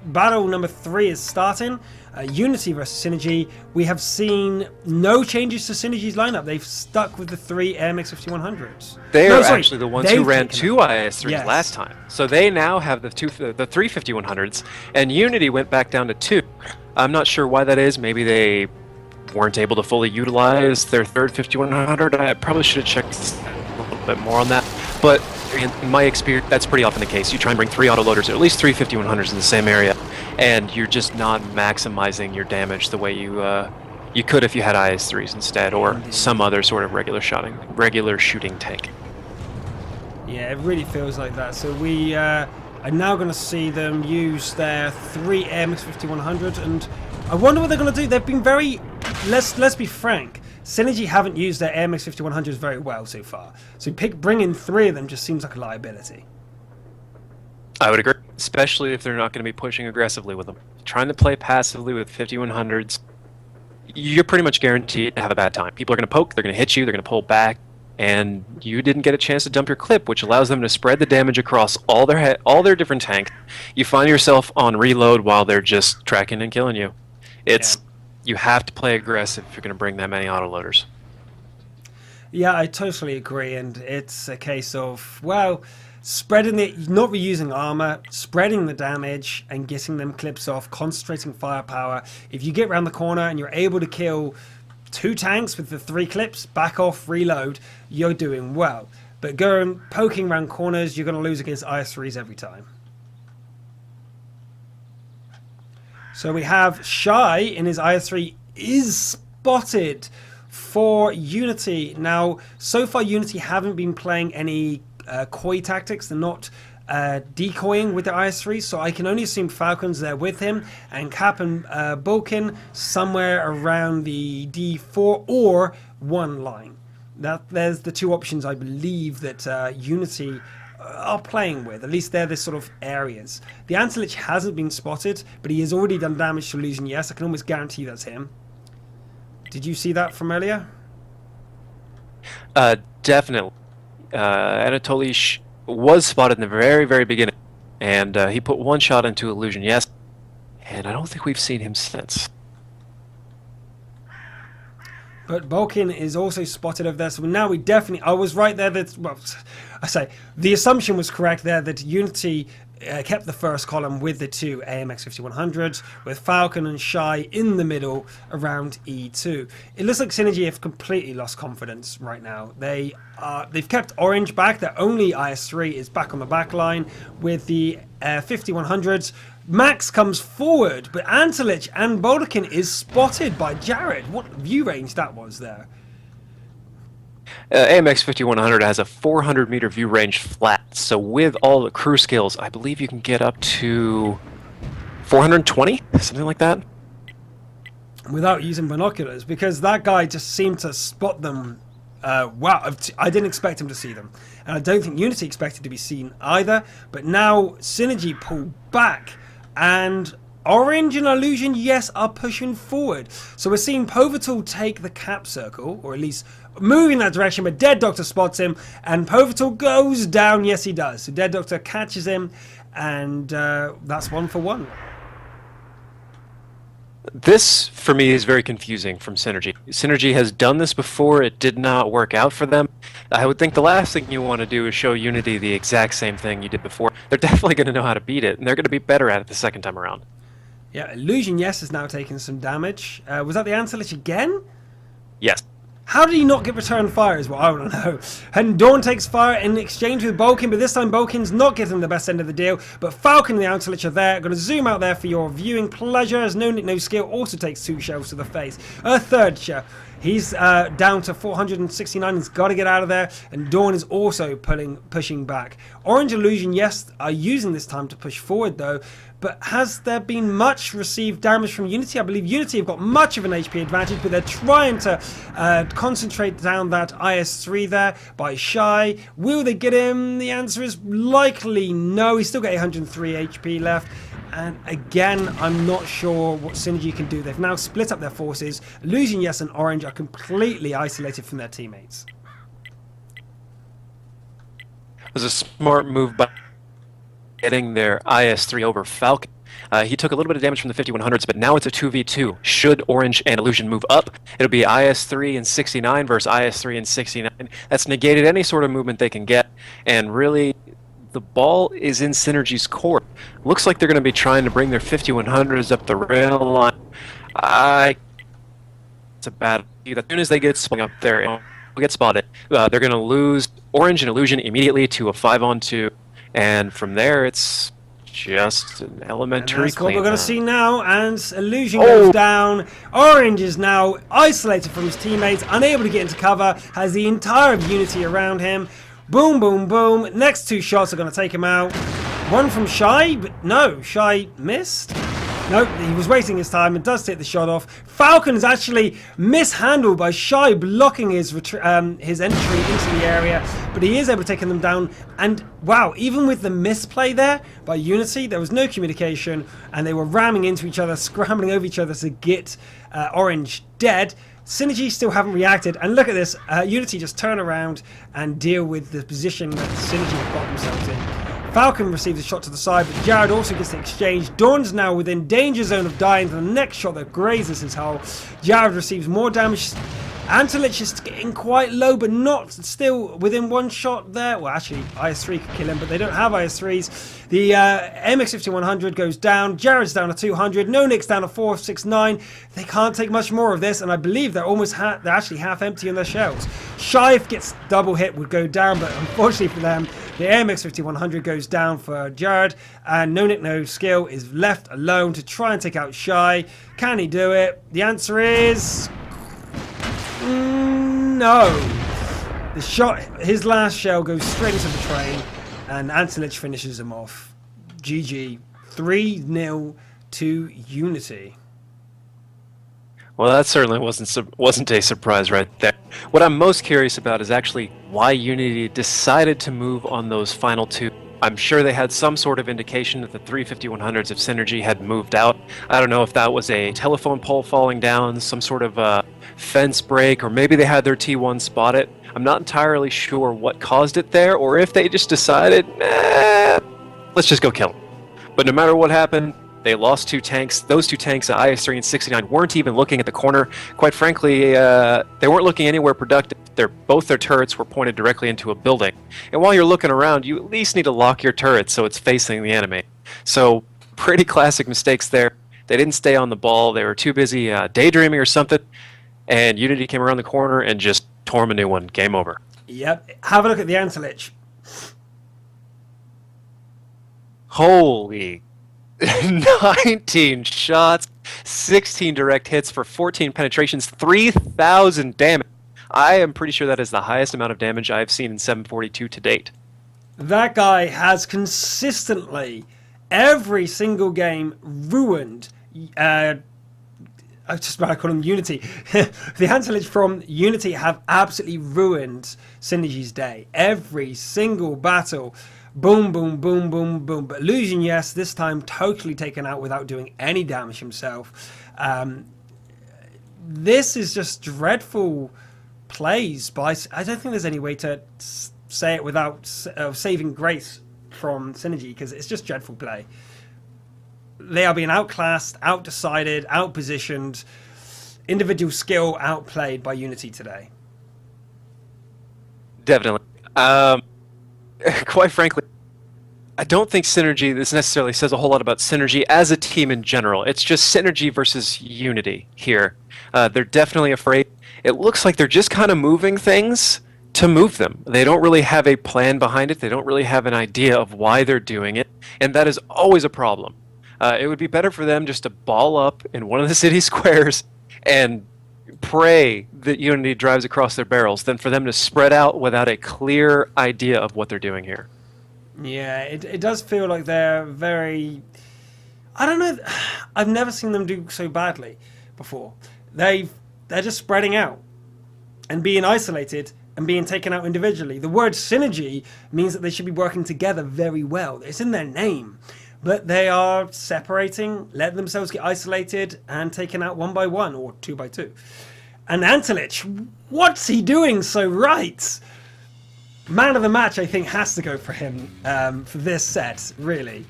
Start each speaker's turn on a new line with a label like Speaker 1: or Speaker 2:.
Speaker 1: battle number 3 is starting. Unity versus Synergy. We have seen no changes to Synergy's lineup. They've stuck with the 3 AMX 5100s.
Speaker 2: They are actually the ones who ran 2 IS-3s
Speaker 1: Yes.
Speaker 2: last time. So they now have the 3 5100s, and Unity went back down to 2. I'm not sure why that is. Maybe they weren't able to fully utilize their third 5100. I probably should have checked a little bit more on that. But in my experience, that's pretty often the case. You try and bring 3 autoloaders, or at least 3 5100s in the same area, and you're just not maximizing your damage the way you could if you had IS-3s instead, or some other sort of regular shooting tank.
Speaker 1: Yeah, it really feels like that. So we are now going to see them use their 3 AMX 5100, and I wonder what they're going to do. They've been very... Let's be frank. Synergy haven't used their AMX 5100s very well so far. So bringing 3 of them just seems like a liability.
Speaker 2: I would agree, especially if they're not going to be pushing aggressively with them. Trying to play passively with 5100s, you're pretty much guaranteed to have a bad time. People are going to poke, they're going to hit you, they're going to pull back, and you didn't get a chance to dump your clip, which allows them to spread the damage across all their different tanks. You find yourself on reload while they're just tracking and killing you. You have to play aggressive if you're going to bring that many autoloaders.
Speaker 1: Yeah, I totally agree, and it's a case of, well, spreading not reusing armor, spreading the damage, and getting them clips off, concentrating firepower. If you get around the corner and you're able to kill 2 tanks with the 3 clips, back off, reload, you're doing well. But going poking around corners, you're going to lose against IS-3s every time. So we have Shy in his IS-3 is spotted for Unity. Now, so far Unity haven't been playing any coy tactics. They're not decoying with the IS-3, so I can only assume Falcon's there with him, and Cap and Bulkin somewhere around the D4 or 1 line. There's the 2 options I believe that Unity are playing with. At least they're the sort of areas. The Antilich hasn't been spotted, but he has already done damage to Illusion. Yes, I can almost guarantee that's him. Did you see that from earlier?
Speaker 2: Definitely. Anatoly was spotted in the very, very beginning, and he put 1 shot into Illusion, yes, and I don't think we've seen him since.
Speaker 1: But Balkin is also spotted over there, so now we definitely... I was right there that... Well, I say, the assumption was correct there that Unity kept the first column with the 2 AMX 5100s, with Falcon and Shy in the middle around E2. It looks like Synergy have completely lost confidence right now. They've kept Orange back. Their only IS-3 is back on the back line with the 5100s. Max comes forward, but Antilich and Boldekin is spotted by Jared. What view range that was there.
Speaker 2: AMX 5100 has a 400 meter view range flat, so with all the crew skills, I believe you can get up to 420, something like that.
Speaker 1: Without using binoculars, because that guy just seemed to spot them. Wow, I didn't expect him to see them. And I don't think Unity expected to be seen either, but now Synergy pull back, and Orange and Illusion, yes, are pushing forward. So we're seeing Povital take the cap circle, or at least move in that direction, but Dead Doctor spots him, and Povital goes down. Yes, he does. So Dead Doctor catches him, and that's 1 for 1.
Speaker 2: This, for me, is very confusing from Synergy. Synergy has done this before. It did not work out for them. I would think the last thing you want to do is show Unity the exact same thing you did before. They're definitely going to know how to beat it, and they're going to be better at it the second time around.
Speaker 1: Yeah, Illusion, yes, has now taken some damage. Was that the Antilich again?
Speaker 2: Yes.
Speaker 1: How did he not get return fire is what I want to know. And Dawn takes fire in exchange with Bolkin, but this time Bolkin's not getting the best end of the deal. But Falcon and the Antilich are there. Going to zoom out there for your viewing pleasure, as No Nick No Skill also takes 2 shells to the face. A third shell. He's down to 469. He's got to get out of there. And Dawn is also pushing back. Orange Illusion, yes, are using this time to push forward, though. But has there been much received damage from Unity? I believe Unity have got much of an HP advantage, but they're trying to concentrate down that IS-3 there by Shy. Will they get him? The answer is likely no. He's still got 803 HP left. And again, I'm not sure what Synergy can do. They've now split up their forces. Illusion, yes, and Orange are completely isolated from their teammates.
Speaker 2: It was a smart move by getting their IS-3 over Falcon. He took a little bit of damage from the 5100s, but now it's a 2v2. Should Orange and Illusion move up, it'll be IS-3 and 69 versus IS-3 and 69. That's negated any sort of movement they can get, and really, the ball is in Synergy's court. Looks like they're going to be trying to bring their 5100s up the rail line. It's a bad idea. As soon as they get spun up there, will get spotted. They're going to lose Orange and Illusion immediately to a 5-on-2, and from there it's just an elementary
Speaker 1: that's what we're
Speaker 2: clean.
Speaker 1: going to see now, and Illusion goes down. Orange is now isolated from his teammates, unable to get into cover, has the entire of Unity around him. Boom, boom, boom. Next 2 shots are going to take him out. One from Shy, but no, Shy missed. Nope, he was wasting his time and does take the shot off. Falcon is actually mishandled by Shy, blocking his entry into the area, but he is able to take them down. And wow, even with the misplay there by Unity, there was no communication, and they were ramming into each other, scrambling over each other to get Orange dead. Synergy still haven't reacted, and look at this, Unity just turn around and deal with the position that Synergy have got themselves in. Falcon receives a shot to the side, but Jared also gets the exchange. Dawn's now within danger zone of dying to the next shot that grazes his hull. Jared receives more damage. Antelich is getting quite low, but not still within 1 shot there. Well, actually, IS-3 could kill him, but they don't have IS-3s. The MX-5100 goes down. Jared's down to 200. No Nick's down to 469. They can't take much more of this, and I believe they're almost they're actually half empty in their shells. Shive gets double hit, would go down, but unfortunately for them, the MX-5100 goes down for Jared, and No Nick No Skill is left alone to try and take out Shy. Can he do it? The answer is no. The shot, his last shell goes straight into the train, and Antelich finishes him off. GG. 3-0 to Unity.
Speaker 2: Well, that certainly wasn't a surprise right there. What I'm most curious about is actually why Unity decided to move on those final 2. I'm sure they had some sort of indication that the 35100s of Synergy had moved out. I don't know if that was a telephone pole falling down, some sort of fence break, or maybe they had their T1 spot it. I'm not entirely sure what caused it there, or if they just decided, let's just go kill them. But no matter what happened, they lost 2 tanks. Those 2 tanks, IS-3 and 69, weren't even looking at the corner. Quite frankly, they weren't looking anywhere productive. Both their turrets were pointed directly into a building. And while you're looking around, you at least need to lock your turret so it's facing the enemy. So, pretty classic mistakes there. They didn't stay on the ball. They were too busy daydreaming or something. And Unity came around the corner and just tore him a new one. Game over.
Speaker 1: Yep. Have a look at the Antelich.
Speaker 2: Holy 19 shots, 16 direct hits for 14 penetrations, 3,000 damage. I am pretty sure that is the highest amount of damage I've seen in 742 to date. That
Speaker 1: guy has consistently, every single game, ruined... I just about to call him Unity. The Antelich from Unity have absolutely ruined Synergy's day. Every single battle... Boom, boom, boom, boom, boom. But Illusion, yes, this time totally taken out without doing any damage himself. This is just dreadful plays by... I don't think there's any way to say it without saving grace from Synergy, because it's just dreadful play. They are being outclassed, outdecided, outpositioned, individual skill outplayed by Unity today.
Speaker 2: Definitely. Quite frankly, I don't think Synergy, this necessarily says a whole lot about Synergy as a team in general. It's just Synergy versus Unity here. They're definitely afraid. It looks like they're just kind of moving things to move them. They don't really have a plan behind it. They don't really have an idea of why they're doing it, and that is always a problem. It would be better for them just to ball up in one of the city squares and pray that Unity drives across their barrels than for them to spread out without a clear idea of what they're doing here.
Speaker 1: Yeah, it does feel like they're very... I don't know. I've never seen them do so badly before. They're just spreading out and being isolated and being taken out individually. The word synergy means that they should be working together very well. It's in their name. But they are separating, letting themselves get isolated and taken out 1 by 1 or 2 by 2. And Antelich, what's he doing so right? Man of the match, I think, has to go for him for this set, really.